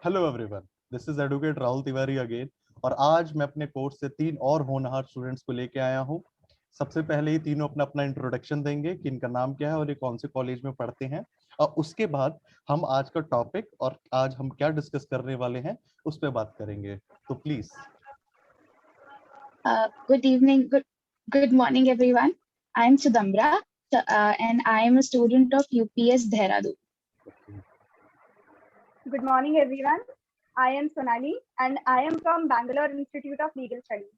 Hello everyone, this is advocate Rahul Tiwari again. और आज मैं अपने कोर्स से 3 और होनहार स्टूडेंट्स को लेके आया हूँ। सबसे पहले ये तीनों अपना अपना इंट्रोडक्शन देंगे कि इनका नाम क्या है और ये कौन से कॉलेज में पढ़ते हैं। और उसके बाद हम आज का टॉपिक और आज हम क्या डिस्कस करने वाले हैं उस पर बात करेंगे। तो please. Good evening, good morning, everyone. I am Sudambra, and I am a student of UPS Dehradun. Good morning, everyone. I am Sonali, and I am from Bangalore Institute of Legal Studies.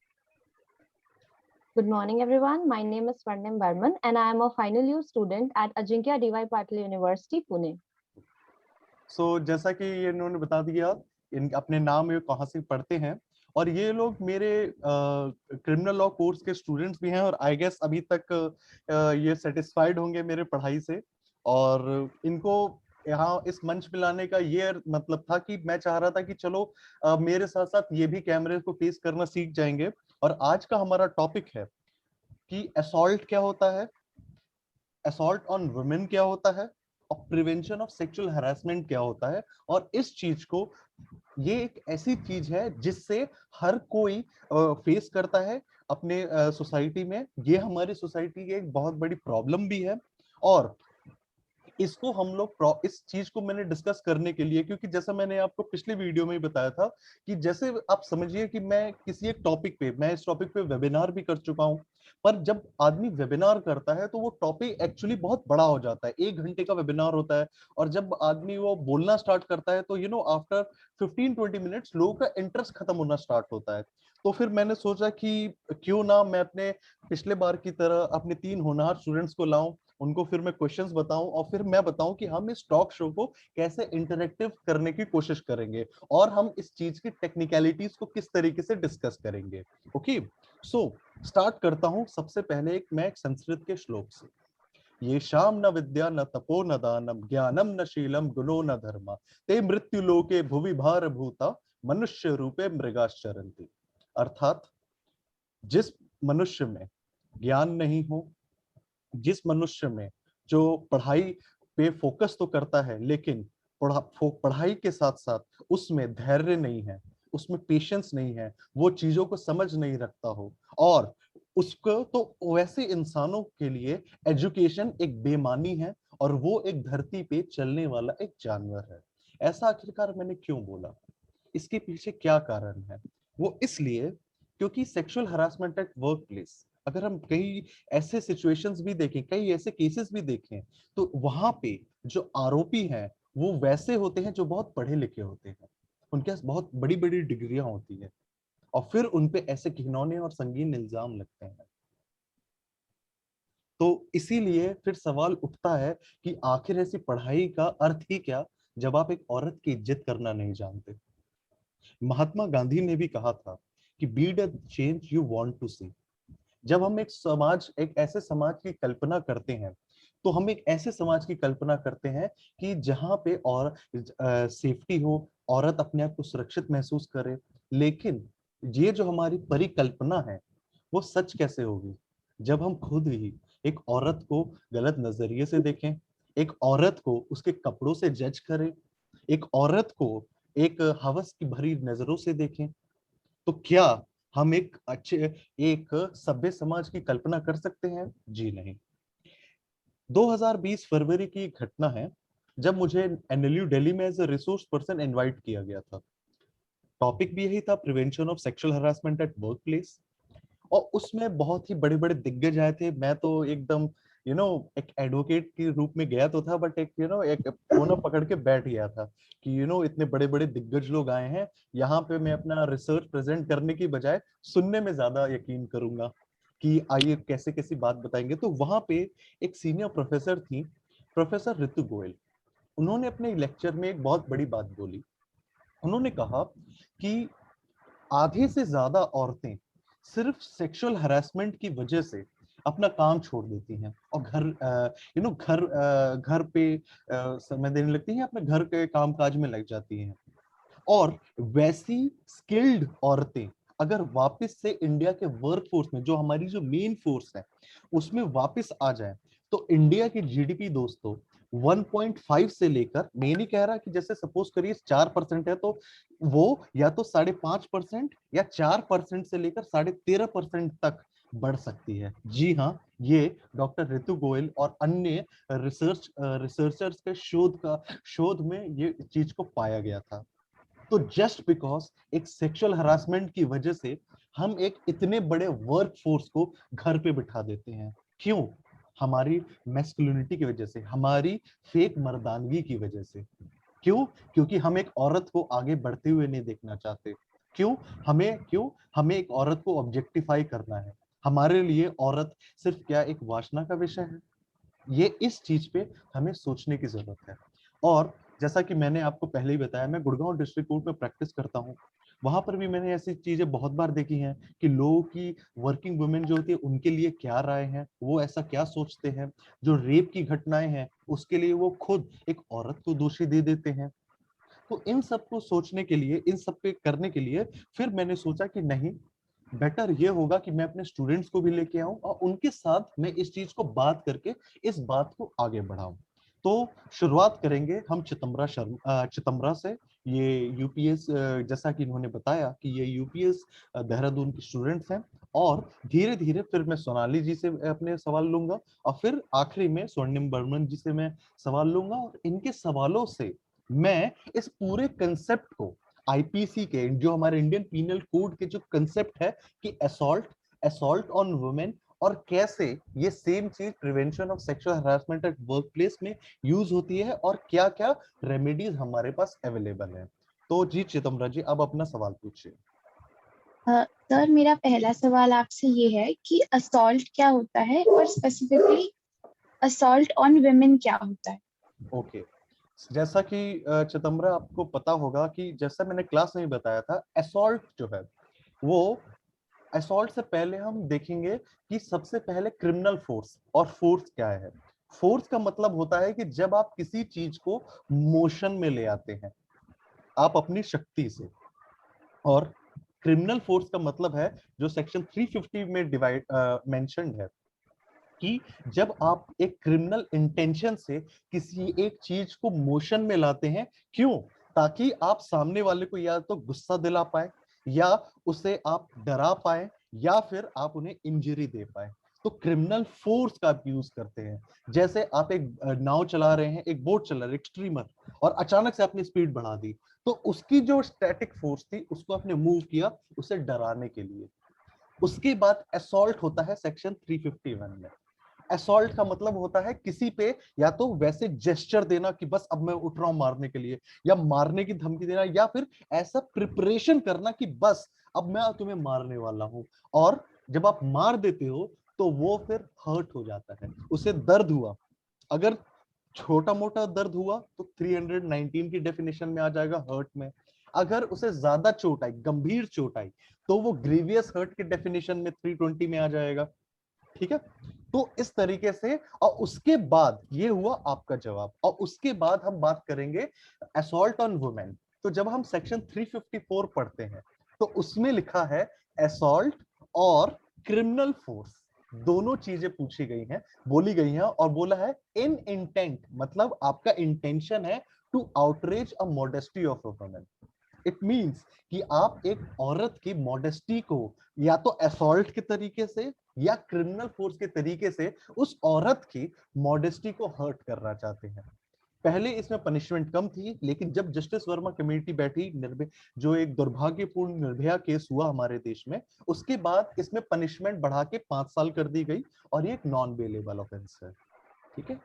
Good morning, everyone. My name is Swarnim Barman, and I am a final year student at Ajinkya D.Y. Patil University, Pune. जैसा कि ये इन्होंने बता दिया इन अपने नाम ये कहाँ से पढ़ते हैं, और ये लोग मेरे क्रिमिनल लॉ कोर्स के स्टूडेंट्स भी हैं और आई गेस अभी तक ये सेटिस्फाइड होंगे मेरे पढ़ाई से। और इनको यहाँ इस मंच पे लाने का ये मतलब था कि मैं चाह रहा था कि चलो मेरे साथ साथ ये भी कैमरे को फेस करना सीख जाएंगे। और आज का हमारा टॉपिक है कि असॉल्ट क्या होता है, असॉल्ट ऑन वुमेन क्या होता है और प्रिवेंशन ऑफ सेक्सुअल हैरेसमेंट क्या होता है। और इस चीज को, ये एक ऐसी चीज है जिससे हर कोई फेस करता है अपने सोसाइटी में। ये हमारी सोसाइटी की एक बहुत बड़ी प्रॉब्लम भी है। और इसको हम लोग इस चीज को मैंने डिस्कस करने के लिए, क्योंकि जैसा मैंने आपको पिछले वीडियो में ही बताया था कि जैसे आप समझिए कि मैं किसी एक टॉपिक पे, मैं इस टॉपिक पे वेबिनार भी कर चुका हूं। पर जब आदमी वेबिनार करता है तो वो टॉपिक एक्चुअली बहुत बड़ा हो जाता है, 1 घंटे का वेबिनार होता है। और जब आदमी वो बोलना स्टार्ट करता है तो आफ्टर 15-20 मिनट्स लोगों का इंटरेस्ट खत्म होना स्टार्ट होता है। तो फिर मैंने सोचा कि क्यों ना मैं अपने पिछले बार की तरह अपने 3 होनहार स्टूडेंट्स को लाऊं, उनको फिर मैं क्वेश्चंस बताऊं और फिर मैं बताऊं कि हम इस टॉक शो को कैसे इंटरैक्टिव करने की कोशिश करेंगे और हम इस चीज की टेक्निकलिटीज को किस तरीके से डिस्कस करेंगे। ओके, सो स्टार्ट करता हूं। सबसे पहले मैं एक संस्कृत के श्लोक से। ये शाम न विद्या न तपो न दानम ज्ञानम न शीलम गुणो न धर्मा ते मृत्यु लोके भुवि भार भूता मनुष्य रूपे मृगाश्चरन्ति। अर्थात जिस मनुष्य में ज्ञान नहीं हो, जिस मनुष्य में जो पढ़ाई पे फोकस तो करता है लेकिन पढ़ाई के साथ साथ उसमें धैर्य नहीं है, उसमें पेशेंस नहीं है, वो चीजों को समझ नहीं रखता हो, और उसको तो वैसे इंसानों के लिए एजुकेशन एक बेमानी है और वो एक धरती पे चलने वाला एक जानवर है। ऐसा आखिरकार मैंने क्यों बोला, इसके पीछे क्या कारण है? वो इसलिए क्योंकि sexual harassment at work place, अगर हम कई ऐसे सिचुएशंस भी देखें, कई ऐसे केसेस भी देखें, तो वहां पे जो आरोपी हैं वो वैसे होते हैं जो बहुत पढ़े लिखे होते हैं, उनके पास बहुत बड़ी बड़ी डिग्रियां होती है और फिर उनपे ऐसे घिनौने और संगीन इल्जाम लगते हैं। तो इसीलिए फिर सवाल उठता है कि आखिर ऐसी पढ़ाई का अर्थ ही क्या जब आप एक औरत की इज्जत करना नहीं जानते। महात्मा गांधी ने भी कहा था कि be the change you want to see. जब हम एक ऐसे समाज की कल्पना करते हैं तो हम एक ऐसे समाज की कल्पना करते हैं कि जहां पे और सेफ्टी हो, औरत अपने आप को सुरक्षित महसूस करे। लेकिन ये जो हमारी परिकल्पना है वो सच कैसे होगी जब हम खुद ही एक औरत को गलत नजरिए से देखें, एक औरत को उसके कपड़ों से जज करें, एक औरत को एक हवस की भरी नजरों से देखें। तो क्या हम एक सभ्य समाज की कल्पना कर सकते हैं? जी नहीं। 2020 फरवरी की एक घटना है जब मुझे एनएलयू दिल्ली में as a resource person invite किया गया था। टॉपिक भी यही था, prevention of sexual harassment at work place. और उसमें बहुत ही बड़े बड़े दिग्गज आए थे। मैं तो एकदम एक एडवोकेट के रूप में गया तो था, बट एक कोना पकड़ के बैठ गया था कि इतने बड़े बड़े दिग्गज लोग आए हैं, यहाँ पे मैं अपना रिसर्च प्रेजेंट करने की बजाय सुनने में ज्यादा यकीन करूंगा कि आइए कैसे कैसी बात बताएंगे। तो वहां पे एक सीनियर प्रोफेसर थी, प्रोफेसर ऋतु गोयल। उन्होंने अपने लेक्चर में एक बहुत बड़ी बात बोली। उन्होंने कहा कि आधे से ज्यादा औरतें सिर्फ सेक्सुअल हरासमेंट की वजह से अपना काम छोड़ देती हैं और घर पे समय देने लगती हैं, अपने घर के कामकाज में लग जाती हैं। और वैसी स्किल्ड औरतें अगर वापस से इंडिया के वर्क फोर्स में, जो हमारी जो मेन फोर्स है, उसमें वापस आ जाए तो इंडिया की जीडीपी दोस्तों 1.5 से लेकर, मैं नहीं कह रहा कि जैसे सपोज करिए 4% है तो वो या तो 5.5% या 4% से लेकर 13.5% तक बढ़ सकती है। जी हाँ, ये डॉक्टर ऋतु गोयल और अन्य रिसर्चर्स के शोध में ये चीज को पाया गया था। तो जस्ट बिकॉज एक सेक्सुअल हरासमेंट की वजह से हम एक इतने बड़े वर्क फोर्स को घर पे बिठा देते हैं, क्यों? हमारी मैस्कुलिनिटी की वजह से, हमारी फेक मर्दानगी की वजह से। क्यों? क्योंकि हम एक औरत को आगे बढ़ते हुए नहीं देखना चाहते। क्यों हमें एक औरत को ऑब्जेक्टिफाई करना है। हमारे लिए औरत सिर्फ क्या एक वासना का विषय है? ये इस चीज पे हमें सोचने की जरूरत है। और जैसा कि मैंने आपको पहले ही बताया, मैं गुड़गांव डिस्ट्रिक्ट कोर्ट में प्रैक्टिस करता हूँ। वहां पर भी मैंने ऐसी चीजें बहुत बार देखी हैं कि लोगों की, वर्किंग वुमेन जो होती है उनके लिए क्या राय है, वो ऐसा क्या सोचते हैं। जो रेप की घटनाएं हैं उसके लिए वो खुद एक औरत को दोषी दे देते हैं। तो इन सब को सोचने के लिए, इन सब पे करने के लिए फिर मैंने सोचा कि नहीं, बेटर ये होगा कि मैं अपने स्टूडेंट्स को भी लेके आऊं और उनके साथ मैं इस चीज को बात करके इस बात को आगे बढ़ाऊं। तो शुरुआत करेंगे हम चितम्बरा से। ये यूपीएस, जैसा कि इन्होंने बताया कि ये यूपीएस देहरादून के स्टूडेंट्स हैं। और धीरे धीरे फिर मैं सोनाली जी से अपने सवाल लूंगा और फिर आखिरी में स्वर्णिम बर्मन जी से मैं सवाल लूंगा। और इनके सवालों से मैं इस पूरे कंसेप्ट को, आईपीसी के, जो हमारे इंडियन पीनल कोड के जो कंसेप्ट है कि असॉल्ट ऑन वुमेन, और कैसे ये सेम चीज prevention of sexual harassment at work place में यूज होती है और क्या क्या रेमेडीज हमारे पास अवेलेबल है। तो जी चिदम्बरा जी, अब अपना सवाल पूछिए। सर, मेरा पहला सवाल आपसे ये है कि असॉल्ट क्या होता है और स्पेसिफिकली असॉल्ट ऑन वुमेन क्या होता है? ओके, जैसा कि चिदम्बरा आपको पता होगा कि जैसा मैंने क्लास में बताया था, असॉल्ट जो है वो, असॉल्ट से पहले हम देखेंगे कि सबसे पहले क्रिमिनल फोर्स, और फोर्स क्या है। फोर्स का मतलब होता है कि जब आप किसी चीज को मोशन में ले आते हैं आप अपनी शक्ति से। और क्रिमिनल फोर्स का मतलब है जो सेक्शन 350 में डिवाइड मेंशन्ड है कि जब आप एक क्रिमिनल इंटेंशन से किसी एक चीज को मोशन में लाते हैं। क्यों? ताकि आप सामने वाले को या तो गुस्सा दिला पाए, या उसे आप डरा पाए, या फिर आप उन्हें इंजरी दे पाए। तो क्रिमिनल फोर्स का आप यूज करते हैं। जैसे आप एक नाव चला रहे हैं, एक बोट चला रहे, एक स्ट्रीमर, और अचानक से आपने स्पीड बढ़ा दी, तो उसकी जो स्टैटिक फोर्स थी उसको आपने मूव किया उसे डराने के लिए। उसके बाद असॉल्ट होता है सेक्शन 351 में। असॉल्ट का मतलब होता है किसी पे या तो वैसे जेस्चर देना कि बस अब मैं उठ रहा हूं मारने के लिए, या मारने की धमकी देना, या फिर ऐसा प्रिपरेशन करना कि बस अब मैं तुम्हें मारने वाला हूं। और जब आप मार देते हो तो वो फिर हर्ट हो जाता है, उसे दर्द हुआ। अगर छोटा मोटा दर्द हुआ तो 319 की डेफिनेशन में आ जाएगा हर्ट में। अगर उसे ज्यादा चोट आई, गंभीर चोट आई, तो वो ग्रीवियस हर्ट की डेफिनेशन में 320 में आ जाएगा। ठीक है, तो इस तरीके से। और उसके बाद ये हुआ आपका जवाब, और उसके बाद हम बात करेंगे असॉल्ट ऑन वुमेन। तो जब हम सेक्शन 354 पढ़ते हैं तो उसमें लिखा है असॉल्ट और क्रिमिनल फोर्स, दोनों चीजें पूछी गई हैं, बोली गई हैं। और बोला है इन इंटेंट, मतलब आपका इंटेंशन है to outrage a modesty of a woman. It means कि आप एक औरत की मॉडेस्टी को या तो असॉल्ट के तरीके से या क्रिमिनल फोर्स के तरीके से उस औरत की मॉडेस्टी को हर्ट करना चाहते हैं। पहले इसमें पनिशमेंट कम थी, लेकिन जब जस्टिस वर्मा कमेटी बैठी, निर्भया, जो एक दुर्भाग्यपूर्ण निर्भया केस हुआ हमारे देश में, उसके बाद इसमें पनिशमेंट बढ़ा के 5 साल कर दी गई, और ये एक नॉन बेलेबल ऑफेंस है। ठीक है,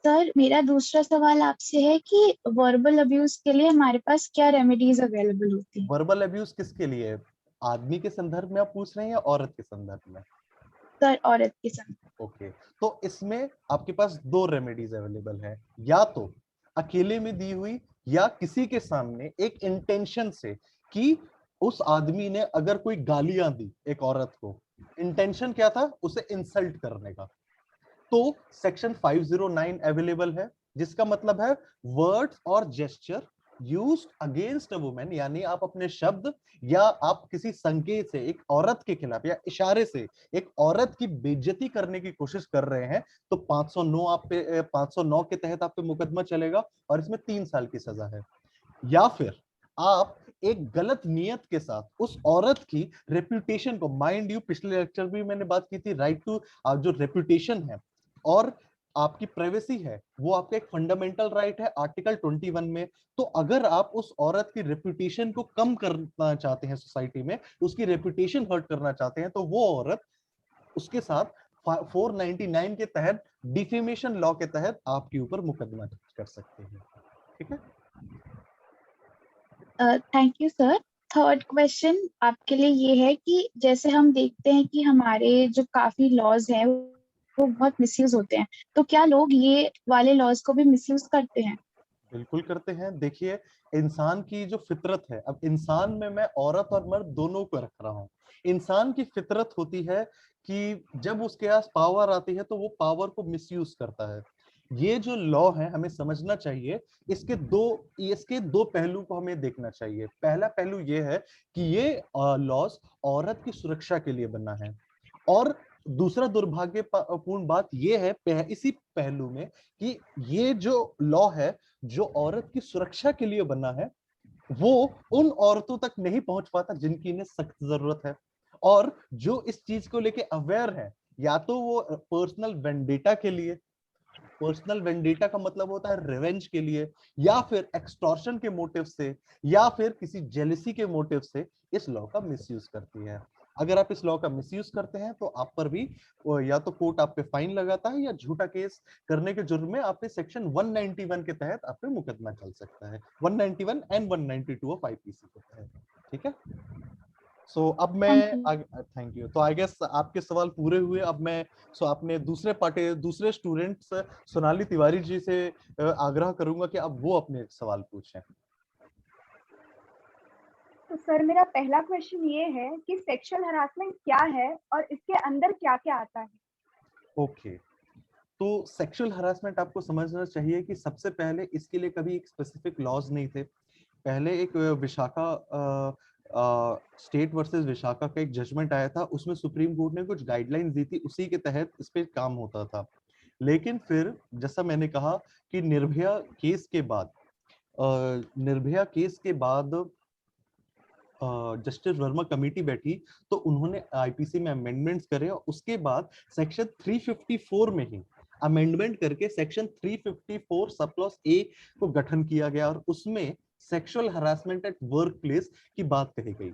सर, मेरा दूसरा सवाल आपसे है कि वर्बल अब्यूज के लिए हमारे पास क्या रेमेडीज अवेलेबल होती हैं? वर्बल अब्यूज किसके लिए? आदमी के संदर्भ में आप पूछ रहे हैं या औरत के संदर्भ में? सर, औरत के संग। ओके, तो इसमें आपके पास 2 रेमेडीज अवेलेबल है, या तो अकेले में दी हुई, या किसी के सामने एक इंटेंशन से, कि उस आदमी ने अगर कोई गालियां दी एक औरत को, इंटेंशन क्या था? उसे इंसल्ट करने का, तो सेक्शन 509 अवेलेबल है, जिसका मतलब है वर्ड्स और gesture used against a women, यानी आप अपने शब्द या आप किसी संकेत से एक औरत के खिलाफ या इशारे से एक औरत की बेइज्जती करने की कोशिश कर रहे हैं, तो 509 आप पे 509 के तहत आप पे मुकदमा चलेगा और इसमें 3 साल की सजा है। या फिर आप एक गलत नियत के साथ उस औरत की रेपुटेशन को, माइंड यू पिछले लेक्चर भी मैंने बात की थी, राइट टू जो रेपुटेशन है और आपकी प्राइवेसी है, वो आपका एक फंडामेंटल राइट है आर्टिकल 21 में। तो अगर आप उस औरत की रेपुटेशन को कम करना चाहते हैं सोसाइटी में, उसकी रेपुटेशन हर्ट करना चाहते हैं, तो वो औरत उसके साथ 499 के तहत डिफेमेशन लॉ के तहत आपके ऊपर मुकदमा कर सकते हैं। ठीक है, thank you sir. Third question आपके लिए ये है कि जैसे हम देखते हैं कि हमारे जो काफी लॉज हैं वो बहुत मिसयूज होते हैं, तो क्या लोग ये वाले लॉज को भी मिसयूज करते हैं? बिल्कुल करते हैं। देखिए, इंसान की जो फितरत है, अब इंसान में मैं औरत और मर्द दोनों को रख रहा हूँ। इंसान की फितरत होती है कि जब उसके पास पावर आती है तो वो पावर को मिसयूज करता है। ये जो लॉ है हमें समझना चाहिए, इसके दो पहलू को हमें देखना चाहिए। पहला पहलू ये है कि ये लॉज औरत की सुरक्षा के लिए बना है, और दूसरा दुर्भाग्यपूर्ण बात यह है इसी पहलू में कि ये जो लॉ है जो औरत की सुरक्षा के लिए बना है, वो उन औरतों तक नहीं पहुंच पाता जिनकी इन्हें सख्त जरूरत है, और जो इस चीज को लेके अवेयर है, या तो वो पर्सनल वेंडेटा के लिए, पर्सनल वेंडेटा का मतलब होता है रिवेंज के लिए, या फिर एक्सटॉर्शन के मोटिव से, या फिर किसी जेलसी के मोटिव से इस लॉ का मिसयूज करती है। अगर आप इस लॉ का मिसयूज करते हैं तो आप पर भी या तो कोर्ट आप पे फाइन लगाता है, या झूठा केस करने के जुर्म में आप पे सेक्शन 191 के तहत आप पे मुकदमा चल सकता है, 191 एंड 192 ऑफ आईपीसी के तहत। ठीक है, सो अब मैं थैंक यू। तो आई गेस आपके सवाल पूरे हुए। अब मैं आपने दूसरे स्टूडेंट्स सोनाली तिवारी जी से आग्रह करूंगा कि अब वो अपने सवाल पूछें। तो सर मेरा पहला क्वेश्चन ये है कि सेक्सुअल हरासमेंट क्या है और इसके अंदर क्या क्या आता है? ओके, तो सेक्सुअल हरासमेंट आपको समझना चाहिए कि सबसे पहले इसके लिए कभी एक स्पेसिफिक लॉज नहीं थे। पहले एक विशाखा स्टेट वर्सेस विशाखा का एक जजमेंट आया था, उसमें सुप्रीम कोर्ट ने कुछ गाइडलाइंस दी थी, उसी के तहत इस पे काम होता था। लेकिन फिर जैसा मैंने कहा कि निर्भया केस के बाद जस्टिस वर्मा कमेटी बैठी, तो उन्होंने आईपीसी में अमेंडमेंट्स करे, और उसके बाद सेक्शन 354 में ही अमेंडमेंट करके सेक्शन 354 सब क्लॉज ए को गठन किया गया, और उसमें sexual harassment at work place की बात कही गई,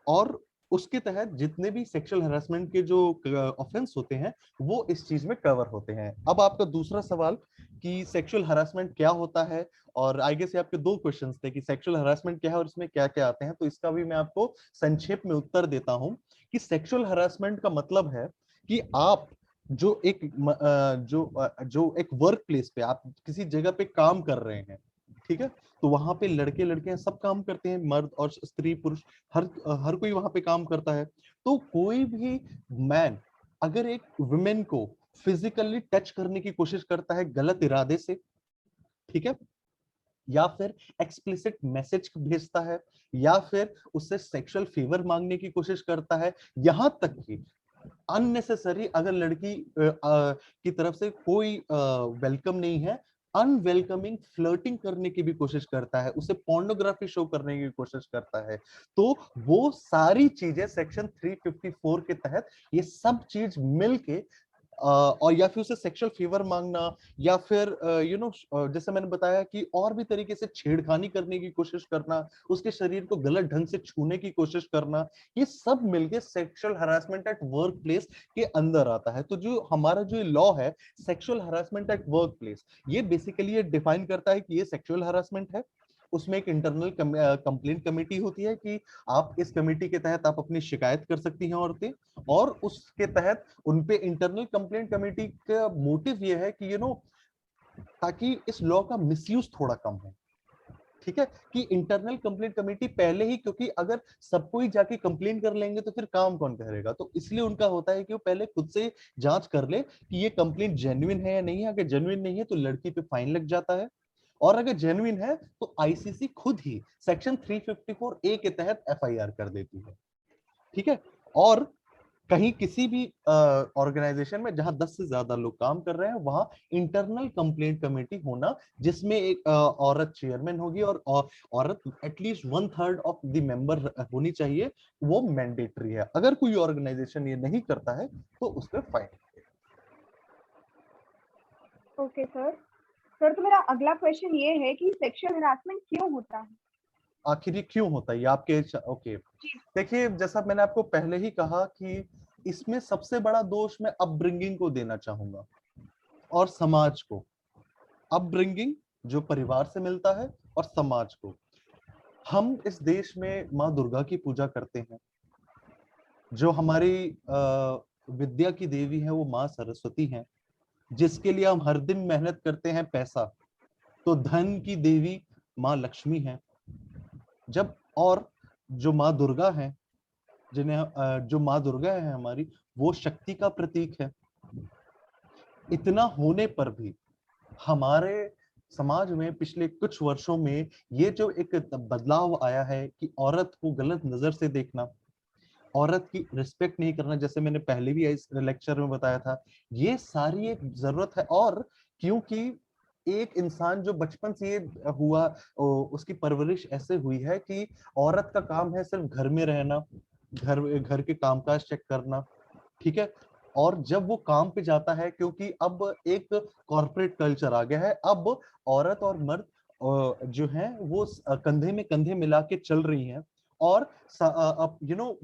और उसके तहत जितने भी सेक्सुअल हरासमेंट के जो ऑफेंस होते हैं वो इस चीज में कवर होते हैं। अब आपका दूसरा सवाल कि सेक्सुअल हरासमेंट क्या होता है, और आई गेस ये आपके दो क्वेश्चंस थे कि सेक्सुअल हरासमेंट क्या है और इसमें क्या क्या आते हैं, तो इसका भी मैं आपको संक्षेप में उत्तर देता हूं कि सेक्सुअल हरासमेंट का मतलब है कि आप जो एक वर्क प्लेस पे आप किसी जगह पे काम कर रहे हैं, ठीक है, तो वहां पे लड़के लड़कियां सब काम करते हैं, मर्द और स्त्री पुरुष हर कोई वहां पे काम करता है। तो कोई भी मैन अगर एक वुमेन को फिजिकली टच करने की कोशिश करता है गलत इरादे से, ठीक है, या फिर एक्सप्लिसिट मैसेज भेजता है, या फिर उससे सेक्सुअल फेवर मांगने की कोशिश करता है, यहां तक कि अननेसेसरी अगर लड़की की तरफ से कोई वेलकम नहीं है, अनवेलकमिंग फ्लर्टिंग करने की भी कोशिश करता है, उसे पोर्नोग्राफी शो करने की कोशिश करता है, तो वो सारी चीजें सेक्शन 354 के तहत ये सब चीज मिलके और या फिर उसे सेक्सुअल फेवर मांगना, या फिर जैसे मैंने बताया कि और भी तरीके से छेड़खानी करने की कोशिश करना, उसके शरीर को गलत ढंग से छूने की कोशिश करना, ये सब मिलके sexual harassment at work place के अंदर आता है। तो जो हमारा जो लॉ है sexual harassment at work place, ये बेसिकली ये डिफाइन करता है कि ये सेक्सुअल हरासमेंट है। उसमें एक इंटरनल कंप्लेंट कमेटी होती है कि आप इस कमेटी के तहत आप अपनी शिकायत कर सकती हैं औरतें, और उसके तहत उनपे इंटरनल कंप्लेंट कमेटी का मोटिव ये है कि ताकि इस लॉ का मिसयूज थोड़ा कम हो। ठीक है, कि इंटरनल कंप्लेंट कमेटी पहले ही, क्योंकि अगर सबको ही जाके कंप्लेन कर लेंगे तो फिर काम कौन करेगा, तो इसलिए उनका होता है कि वो पहले खुद से जांच कर ले कि ये कंप्लेंट जेन्युइन है या नहीं है। अगर जेन्युइन नहीं है तो लड़की पे फाइन लग जाता है, और अगर जेन्युइन है तो आईसीसी खुद ही सेक्शन 354A के तहत एफआईआर कर देती है, ठीक है। और कहीं किसी भी ऑर्गेनाइजेशन में जहां 10 से ज्यादा लोग काम कर रहे हैं वहां इंटरनल कंप्लेंट कमेटी होना, जिसमें एक औरत चेयरमैन होगी और औरत एटलीस्ट 1/3 ऑफ द मेंबर होनी चाहिए, वो मैंडेटरी है। अगर कोई ऑर्गेनाइजेशन ये नहीं करता है तो उस पर फाइन। Okay sir. सर तो मेरा अगला क्वेश्चन ये है कि सेक्सुअल हरासमेंट क्यों होता है? आखिर ये क्यों होता है ये आपके ओके। देखिए, जैसा मैंने आपको पहले ही कहा कि इसमें सबसे बड़ा दोष मैं अपब्रिंगिंग को देना चाहूंगा और समाज को। अपब्रिंगिंग जो परिवार से मिलता है और समाज को। हम इस देश में माँ दुर्गा की पूजा करते हैं, जो हमारी विद्या की देवी है वो माँ सरस्वती हैं, जिसके लिए हम हर दिन मेहनत करते हैं पैसा, तो धन की देवी माँ लक्ष्मी है। जब और जो माँ दुर्गा है, जो माँ दुर्गा है हमारी, वो शक्ति का प्रतीक है। इतना होने पर भी हमारे समाज में पिछले कुछ वर्षों में ये जो एक बदलाव आया है कि औरत को गलत नजर से देखना, औरत की रिस्पेक्ट नहीं करना, जैसे मैंने पहले भी इस लेक्चर में बताया था, ये सारी एक जरूरत है। और क्योंकि एक इंसान जो बचपन से ये हुआ, उसकी परवरिश ऐसे हुई है कि औरत का काम है सिर्फ घर में रहना, घर के कामकाज चेक करना, ठीक है। और जब वो काम पे जाता है, क्योंकि अब एक कॉर्पोरेट कल्चर आ गया है, अब औरत और मर्द जो है वो कंधे में कंधे मिला के चल रही हैं और अब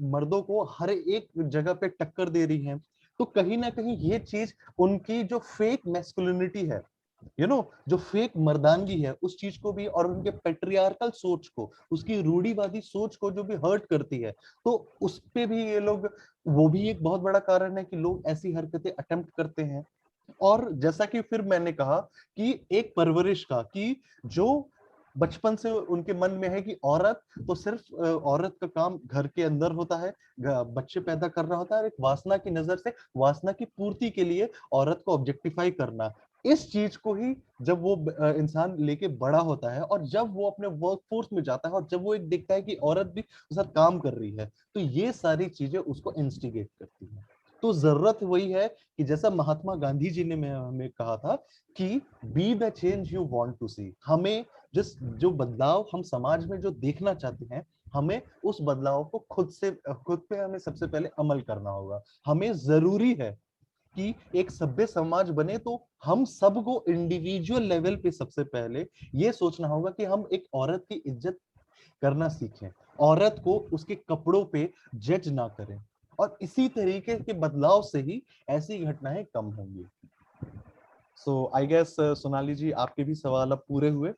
मर्दों को हर एक जगह पे टक्कर दे रही हैं। तो कहीं ना कहीं ये चीज उनकी जो फेक मैस्कुलिनिटी है, जो फेक मर्दानगी है, उस चीज को भी, और उनके पेट्रियार्कल सोच को, उसकी रूढ़िवादी सोच को जो भी हर्ट करती है, तो उस पे भी ये लोग, वो भी एक बहुत बड़ा कारण है कि लोग ऐसी हरकतें अटेम्प्ट करते हैं। और जैसा कि फिर मैंने कहा कि एक परवरिश का, कि जो बचपन से उनके मन में है कि औरत तो सिर्फ औरत का काम घर के अंदर होता है, बच्चे पैदा करना होता है, और एक वासना की नजर से वासना की पूर्ति के लिए औरत को ऑब्जेक्टिफाई करना, इस चीज को ही जब वो इंसान लेके बड़ा होता है, और जब वो अपने वर्क फोर्स में जाता है, और जब वो एक देखता है कि औरत भी उसके साथ काम कर रही है, तो ये सारी चीजें उसको इंस्टिगेट करती हैं। तो जरूरत वही है कि जैसा महात्मा गांधी जी ने हमें कहा था कि be the change you want to see. हमें जो बदलाव हम समाज में जो देखना चाहते हैं, हमें उस बदलाव को खुद पे हमें सबसे पहले अमल करना होगा। हमें जरूरी है कि एक सभ्य समाज बने, तो हम सबको इंडिविजुअल लेवल पे सबसे पहले ये सोचना होगा कि हम एक औरत की इज्जत करना सीखें, औरत को उसके कपड़ों पे जज ना करें, और इसी तरीके के बदलाव से ही ऐसी घटनाएं कम होंगी। सो आई गेस सोनाली जी, आपके भी सवाल अब पूरे हुए।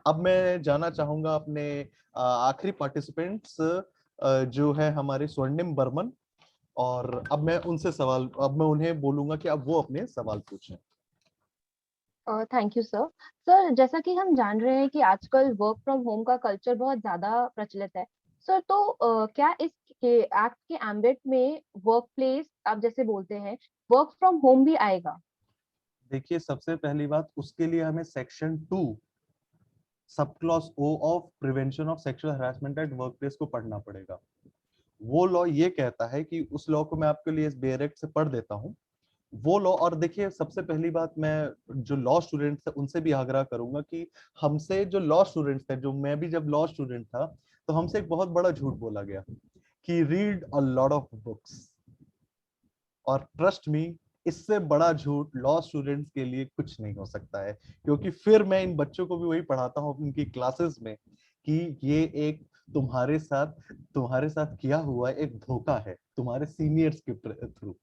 अब मैं जाना चाहूंगा अपने आखिरी पार्टिसिपेंट्स जो है हमारे स्वर्णिम बर्मन, और अब मैं उन्हें बोलूंगा कि अब वो अपने सवाल पूछें। Thank you sir. सर, जैसा कि हम जान रहे हैं कि आजकल वर्क फ्रॉम होम का कल्चर बहुत ज्यादा प्रचलित है सर, तो क्या इस एक्ट के एम्बिट में वर्क प्लेस, आप जैसे बोलते हैं, वर्क फ्रॉम होम भी आएगा? देखिए, सबसे पहली बात, उसके लिए हमें section 2 sub clause o of prevention of sexual harassment at work place को पढ़ना पड़ेगा। वो लॉ ये कहता है कि, उस लॉ को मैं आपके लिए इस बेरेक्ट से पढ़ देता हूँ वो लॉ। और देखिए, सबसे पहली बात, मैं जो लॉ स्टूडेंट्स है उनसे भी आग्रह करूंगा कि हमसे जो लॉ स्टूडेंट्स थे, जो मैं भी जब लॉ स्टूडेंट था, तो हमसे एक बहुत बड़ा झूठ बोला गया कि read a lot of books. और ट्रस्ट मी, इससे बड़ा झूठ लॉ स्टूडेंट्स के लिए कुछ नहीं हो सकता है, क्योंकि फिर मैं इन बच्चों को भी वही पढ़ाता हूँ उनकी क्लासेस में कि ये एक तुम्हारे साथ किया हुआ एक धोखा है तुम्हारे सीनियर्स के थ्रू।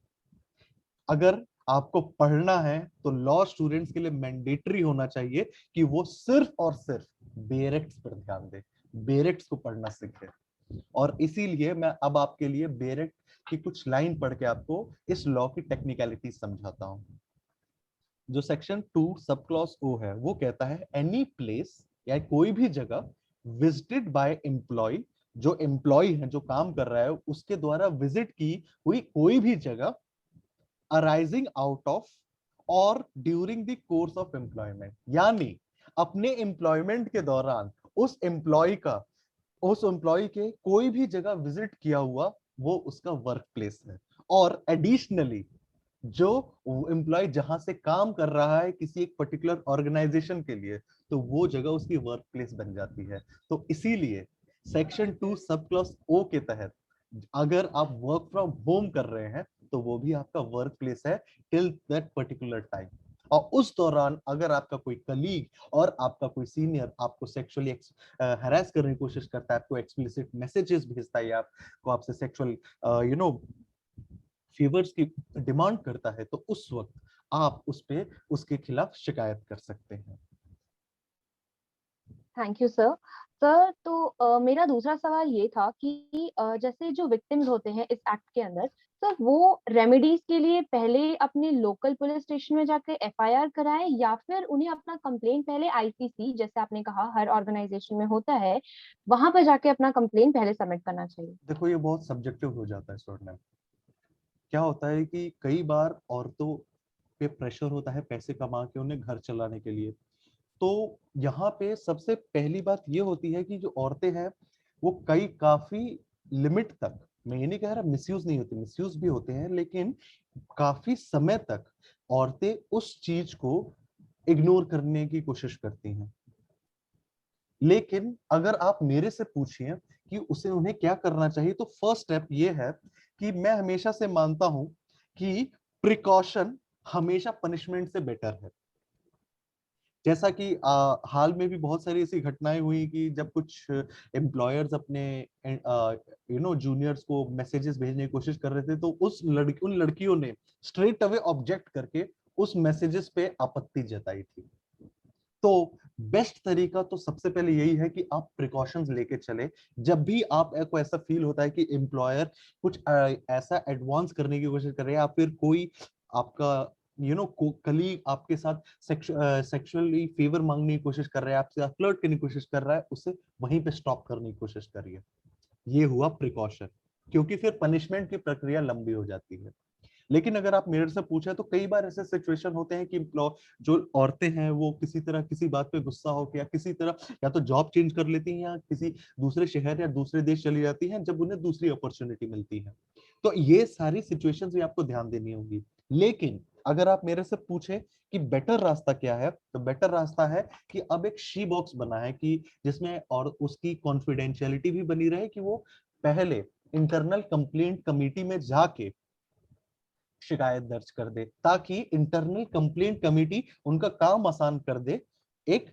अगर आपको पढ़ना है तो लॉ स्टूडेंट्स के लिए मैंडेटरी होना चाहिए कि वो सिर्फ और सिर्फ बेरेक्ट्स पर ध्यान दे, बेरेक्ट्स को पढ़ना सीखे। और इसीलिए मैं अब आपके लिए बेरेक्ट की कुछ लाइन पढ़ के आपको इस लॉ की टेक्निकलिटी समझाता हूं। जो सेक्शन 2 सब क्लॉज ओ है, वो कहता है एनी प्लेस, या कोई भी जगह विजिटेड बाय एम्प्लॉय, जो एम्प्लॉय है, जो काम कर रहा है, उसके द्वारा विजिट की हुई कोई भी जगह, अराइजिंग आउट ऑफ और during the course of employment. यानी अपने एम्प्लॉयमेंट के दौरान उस एम्प्लॉय के कोई भी जगह विजिट किया हुआ वो उसका वर्क प्लेस है। और एडिशनली जो एम्प्लॉय जहां से काम कर रहा है किसी एक पर्टिकुलर ऑर्गेनाइजेशन के लिए, तो वो जगह उसकी वर्क प्लेस बन जाती है। तो इसीलिए सेक्शन 2 सब क्लॉज ओ के तहत अगर आप वर्क फ्रॉम होम कर रहे हैं तो वो भी आपका वर्क प्लेस है टिल दैट पर्टिकुलर टाइम। और उस दौरान अगर आपका कोई कलीग और आपका कोई सीनियर आपको सेक्सुअली हरास करने की कोशिश करता है, आपको एक्सप्लिसिट मैसेजेस भेजता है या आपको आपसे सेक्सुअल फेवर्स की डिमांड करता है, तो उस वक्त आप उस पे उसके खिलाफ शिकायत कर सकते हैं। Thank you sir. सर तो मेरा दूसरा सवाल ये था कि जैसे जो विक्टिम्स होते हैं इस एक्ट के अंदर, सर वो रेमेडीज के लिए पहले अपने लोकल पुलिस स्टेशन में जाकर एफआईआर कराएं या फिर उन्हें अपना कंप्लेंट पहले आईसीसी, जैसे आपने कहा हर ऑर्गेनाइजेशन में होता है, वहां पर जाके अपना कंप्लेंट पहले सबमिट करना चाहिए? देखो ये बहुत सब्जेक्टिव हो जाता है स्वर्णा। क्या होता है कि कई बार औरतों पे प्रेशर होता है पैसे कमा के उन्हें घर चलाने के लिए। तो यहाँ पे सबसे पहली बात ये होती है कि जो औरतें हैं वो काफी लिमिट तक, मैं ये नहीं कह रहा मिसयूज नहीं होती, मिसयूज भी होते हैं, लेकिन काफी समय तक औरतें उस चीज को इग्नोर करने की कोशिश करती हैं। लेकिन अगर आप मेरे से पूछिए कि उसे उन्हें क्या करना चाहिए, तो फर्स्ट स्टेप ये है कि मैं हमेशा से मानता हूं कि प्रिकॉशन हमेशा पनिशमेंट से बेटर है। जैसा कि हाल में भी बहुत सारी ऐसी घटनाएं हुई कि जब कुछ एम्प्लॉयर्स अपने जूनियर्स को मैसेजेस भेजने की कोशिश कर रहे थे, तो उन लड़कियों ने स्ट्रेट अवे ऑब्जेक्ट करके उस मैसेजेस पे आपत्ति जताई थी। तो बेस्ट तरीका तो सबसे पहले यही है कि आप प्रिकॉशंस लेके चले। जब भी आपको ऐसा फील होता है कि एम्प्लॉयर कुछ ऐसा एडवांस करने की कोशिश कर रहे हैं या फिर कोई आपका कलीग आपके साथ सेक्सुअली फेवर मांगने की कोशिश कर रहा है, आपसे फ्लर्ट करने की कोशिश कर रहा है, उसे वहीं पे स्टॉप करने की कोशिश करिए। ये हुआ प्रिकॉशन, क्योंकि फिर पनिशमेंट की प्रक्रिया लंबी हो जाती है। लेकिन अगर आप मेरे से पूछे तो कई बार ऐसे सिचुएशन होते हैं कि जो औरतें हैं वो किसी तरह किसी बात पे गुस्सा हो या किसी तरह या तो जॉब चेंज कर लेती हैं या किसी दूसरे शहर या दूसरे देश चली जाती हैं जब उन्हें दूसरी अपॉर्चुनिटी मिलती है। तो ये सारी सिचुएशंस भी आपको ध्यान देनी होगी। लेकिन अगर आप मेरे से पूछे कि बेटर रास्ता क्या है, तो बेटर रास्ता है कि अब एक शी बॉक्स बना है कि जिसमें और उसकी कॉन्फिडेंशियलिटी भी बनी रहे कि वो पहले इंटरनल कंप्लेंट कमेटी में जाके शिकायत दर्ज कर दे, ताकि इंटरनल कंप्लेंट कमेटी उनका काम आसान कर दे एक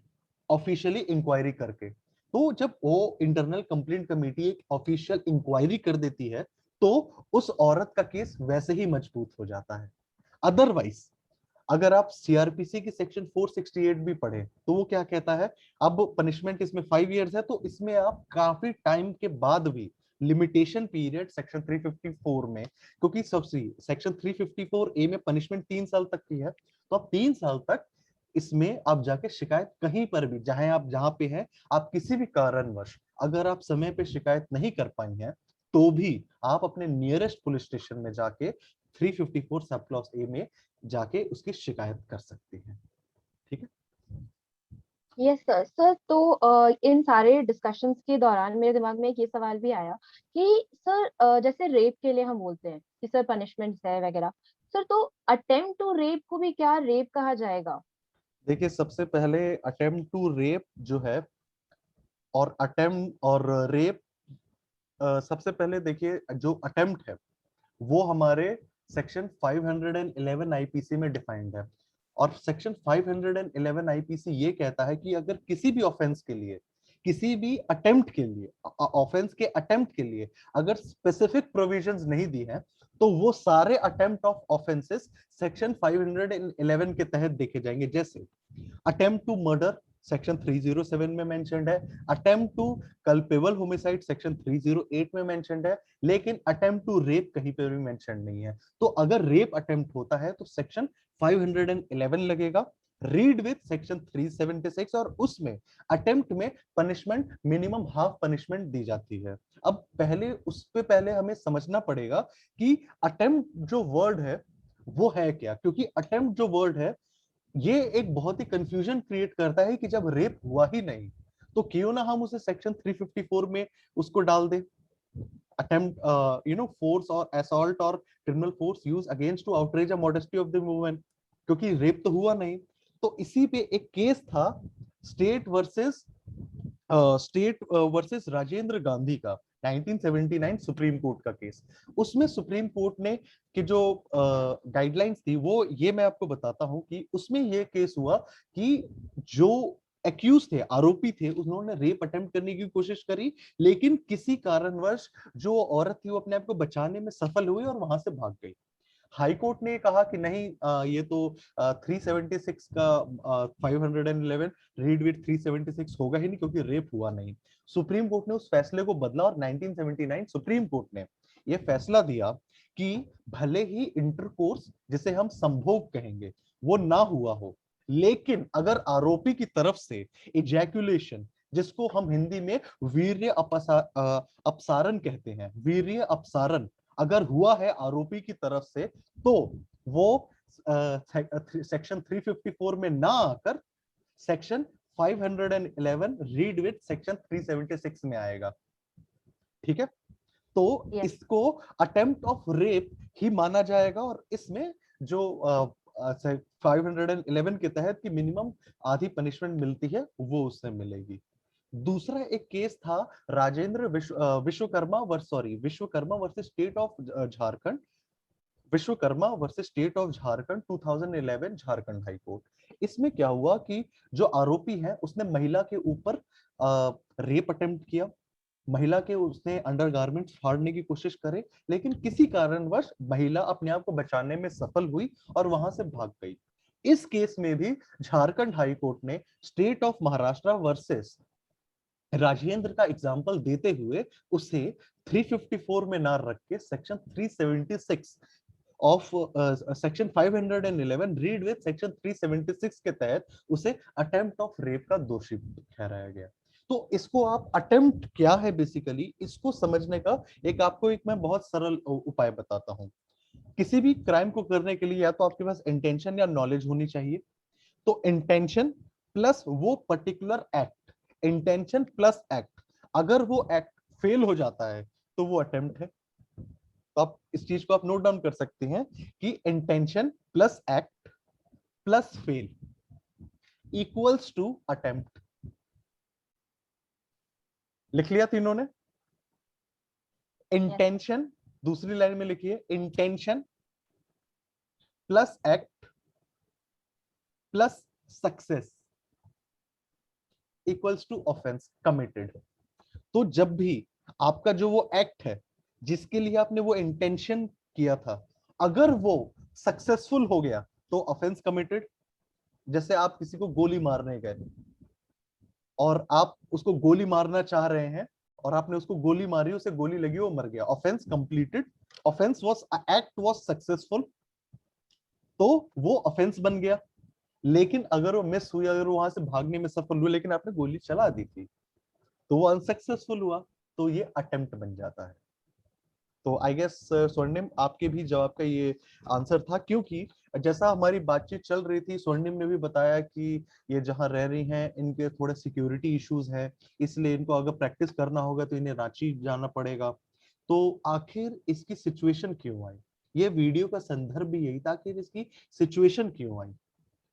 ऑफिशियली इंक्वायरी करके। तो जब वो इंटरनल कंप्लेंट कमेटी एक ऑफिशियल इंक्वायरी कर देती है तो उस औरत का केस वैसे ही मजबूत हो जाता है। अदरवाइज अगर आप सीआरपीसी की सेक्शन 468 भी पढ़े तो वो क्या कहता है, अब पनिशमेंट इसमें 5 इयर्स है, तो इसमें आप काफी टाइम के बाद भी लिमिटेशन पीरियड सेक्शन 354 में, क्योंकि सबसे सेक्शन 354 ए में पनिशमेंट 3 साल तक की है, तो आप 3 साल तक इसमें आप जाके शिकायत कहीं पर भी जहां पे हैं, आप किसी भी कारणवश अगर आप समय पे शिकायत नहीं कर पाई हैं तो भी आप अपने नियरेस्ट पुलिस स्टेशन में जाके 354 सब क्लॉज ए में जाके उसकी शिकायत कर सकते हैं। ठीक है। Yes sir. सर तो इन सारे डिस्कशंस के दौरान मेरे दिमाग में एक ये सवाल भी आया कि सर जैसे रेप के लिए हम बोलते हैं कि सर पनिशमेंट्स है वगैरह, सर तो अटेम्प्ट टू रेप को भी क्या रेप कहा जाएगा? देखिए सबसे पहले अटेम्प्ट टू रेप जो है और अटेम्प्ट और रेप, सबसे पहले देखिए जो अटेम्प्ट है वो हमारे सेक्शन 511 आईपीसी में डिफाइंड है। और सेक्शन 511 आईपीसी ये कहता है कि अगर किसी भी ऑफेंस के लिए, किसी भी अटेम्प्ट के लिए, ऑफेंस के अटेम्प्ट के लिए अगर स्पेसिफिक प्रोविजंस नहीं दी है तो वो सारे अटेम्प्ट ऑफ ऑफेंसेस सेक्शन 511 के तहत देखे जाएंगे। जैसे अटेम्प्ट टू मर्डर सेक्शन 307 में मेंशन्ड है, attempt to culpable homicide section 308 में मेंशन्ड है, लेकिन अटेम्प्ट टू रेप कहीं पे भी मेंशन नहीं है। तो अगर रेप अटेम्प्ट होता है तो सेक्शन 511 लगेगा, रीड विथ सेक्शन 376, और उसमें अटेम्प्ट में पनिशमेंट मिनिमम हाफ पनिशमेंट दी जाती है। अब पहले उस पे पहले हमें समझना पड़ेगा कि अटेम्प्ट जो वर्ड है वो है क्या, क्योंकि अटेम्प्ट जो वर्ड है ये एक बहुत ही कंफ्यूजन क्रिएट करता है कि जब रेप हुआ ही नहीं तो क्यों ना हम उसे सेक्शन 354 में उसको डाल दें, attempt force or assault or criminal force used against to outrage the modesty of the woman, क्योंकि रेप तो हुआ नहीं। तो इसी पे एक केस था स्टेट वर्सेस राजेंद्र गांधी का 1979 सुप्रीम कोर्ट का केस। उसमें सुप्रीम कोर्ट ने कि जो गाइडलाइंस थी वो ये मैं आपको बताता हूं कि उसमें ये केस हुआ कि जो एक्यूज थे, आरोपी थे, उन्होंने रेप अटेम्प्ट करने की कोशिश करी, लेकिन किसी कारणवश जो औरत थी वो अपने आप को बचाने में सफल हुई और वहां से भाग गई। हाई कोर्ट ने कहा कि नहीं, ये तो 376 का 511 रीड विद 376 होगा ही नहीं क्योंकि रेप हुआ नहीं। सुप्रीम कोर्ट ने उस फैसले को बदला और 1979 सुप्रीम कोर्ट ने ये फैसला दिया कि भले ही इंटरकोर्स, जिसे हम संभोग कहेंगे, वो ना हुआ हो, लेकिन अगर आरोपी की तरफ से इजैकुलेशन, जिसको हम हिंदी में वीर्य अपसारण कहते हैं, वीर्य अपसारण अगर हुआ है आरोपी की तरफ से, तो वो सेक्शन 354 में ना आकर सेक्शन 511 रीड विद सेक्शन 376 में आएगा। ठीक है, तो Yes. इसको अटेम्प्ट ऑफ रेप ही माना जाएगा और इसमें जो 511 के तहत की मिनिमम आधी पनिशमेंट मिलती है वो उससे मिलेगी। दूसरा एक केस था Rajendra Vishwakarma versus state of Jharkhand, Vishwakarma versus state of Jharkhand 2011 Jharkhand high court. इसमें क्या हुआ कि जो आरोपी है उसने महिला के ऊपर रेप अटेम्प्ट किया, महिला के उसने अंडरगारमेंट्स फाड़ने की कोशिश करे, लेकिन किसी कारणवश महिला अपने आप को बचाने में सफल हुई और वहां से भाग गई। इस केस में भी झारखंड हाई कोर्ट ने state of Maharashtra versus Rajendra का एग्जाम्पल देते हुए उसे 354 में ना रख के section 376 of section 511 read with section 376 के तहत उसे अटेम्प्ट ऑफ रेप का दोषी ठहराया गया। तो इसको आप अटेम्प्ट क्या है बेसिकली इसको समझने का आपको मैं बहुत सरल उपाय बताता हूं। किसी भी क्राइम को करने के लिए या तो आपके पास इंटेंशन या नॉलेज होनी चाहिए। तो इंटेंशन प्लस वो particular act, intention plus act, अगर वो एक्ट फेल हो जाता है तो वो अटेम्प्ट है। तो आप इस चीज को आप नोट डाउन कर सकते हैं कि intention plus act plus fail equals to attempt. लिख लिया तीनों ने? इंटेंशन दूसरी लाइन में लिखिए, intention plus act plus success equals to offence committed. तो जब भी आपका जो वो एक्ट है जिसके लिए आपने वो इंटेंशन किया था, अगर वो सक्सेसफुल हो गया तो ऑफेंस कमिटेड। जैसे आप किसी को गोली मारने गए और आप उसको गोली मारना चाह रहे हैं और आपने उसको गोली मारी, उसे गोली लगी, वो मर गया, offence completed, offence was act was successful, तो वो ऑफेंस बन गया। लेकिन अगर वो मिस हुई, अगर वो वहां से भागने में सफल हुआ लेकिन आपने गोली चला दी थी तो वो अनसक्सेसफुल हुआ, तो ये अटेम्प्ट बन जाता है। तो आई गेस स्वर्णिम आपके भी जवाब का ये आंसर था, क्योंकि जैसा हमारी बातचीत चल रही थी स्वर्णिम ने भी बताया कि ये जहाँ रह रही हैं इनके थोड़े सिक्योरिटी इश्यूज हैं, इसलिए इनको अगर प्रैक्टिस करना होगा तो इन्हें रांची जाना पड़ेगा। तो आखिर इसकी सिचुएशन क्यों आई, ये वीडियो का संदर्भ भी यही था कि इसकी सिचुएशन क्यों आई,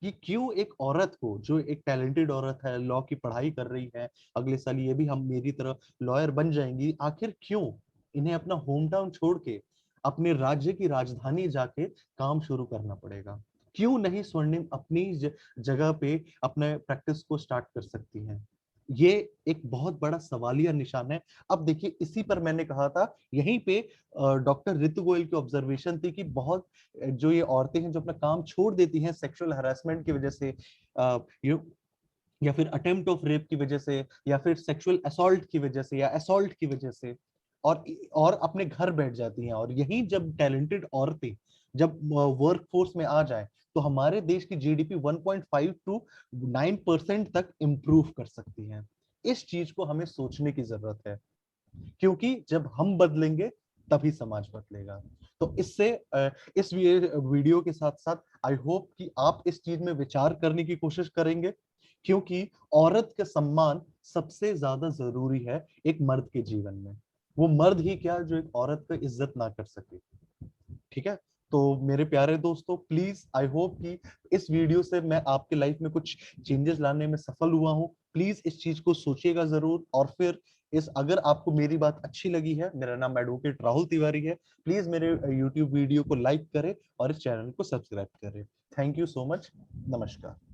कि क्यों एक औरत को, जो एक टैलेंटेड औरत है, लॉ की पढ़ाई कर रही है, अगले साल ये भी हम मेरी तरह लॉयर बन जाएंगी, आखिर क्यों इन्हें अपना होम टाउन छोड़ के अपने राज्य की राजधानी जाके काम शुरू करना पड़ेगा? क्यों नहीं स्वर्णिम अपनी जगह पे अपने प्रैक्टिस को स्टार्ट कर सकती हैं? ये एक बहुत बड़ा सवालिया निशान है। अब देखिए, इसी पर मैंने कहा था, यहीं पे डॉक्टर ऋतु गोयल की ऑब्जर्वेशन थी कि बहुत जो ये औरतें हैं जो अपना काम छोड़ देती हैं सेक्सुअल हरासमेंट की वजह से, या फिर अटेम्प्ट ऑफ रेप की वजह से, या फिर सेक्सुअल असॉल्ट की वजह से, या असॉल्ट की वजह से, और अपने घर बैठ जाती हैं। और यही जब टैलेंटेड औरतें जब वर्क फोर्स में आ जाए तो हमारे देश की जीडीपी 1.5 to 9% तक इंप्रूव कर सकती हैं। इस चीज को हमें सोचने की जरूरत है, क्योंकि जब हम बदलेंगे तभी समाज बदलेगा। तो इससे इस वीडियो के साथ साथ आई होप कि आप इस चीज में विचार करने की कोशिश करेंगे, क्योंकि औरत का सम्मान सबसे ज्यादा जरूरी है एक मर्द के जीवन में। वो मर्द ही क्या जो एक औरत का इज्जत ना कर सके। ठीक है, तो मेरे प्यारे दोस्तों, प्लीज आई होप कि इस वीडियो से मैं आपके लाइफ में कुछ चेंजेस लाने में सफल हुआ हूं। प्लीज इस चीज को सोचिएगा जरूर, और फिर इस अगर आपको मेरी बात अच्छी लगी है, मेरा नाम एडवोकेट राहुल तिवारी है, प्लीज मेरे यूट्यूब वीडियो को लाइक करें और इस चैनल को सब्सक्राइब करें। Thank you so much. नमस्कार।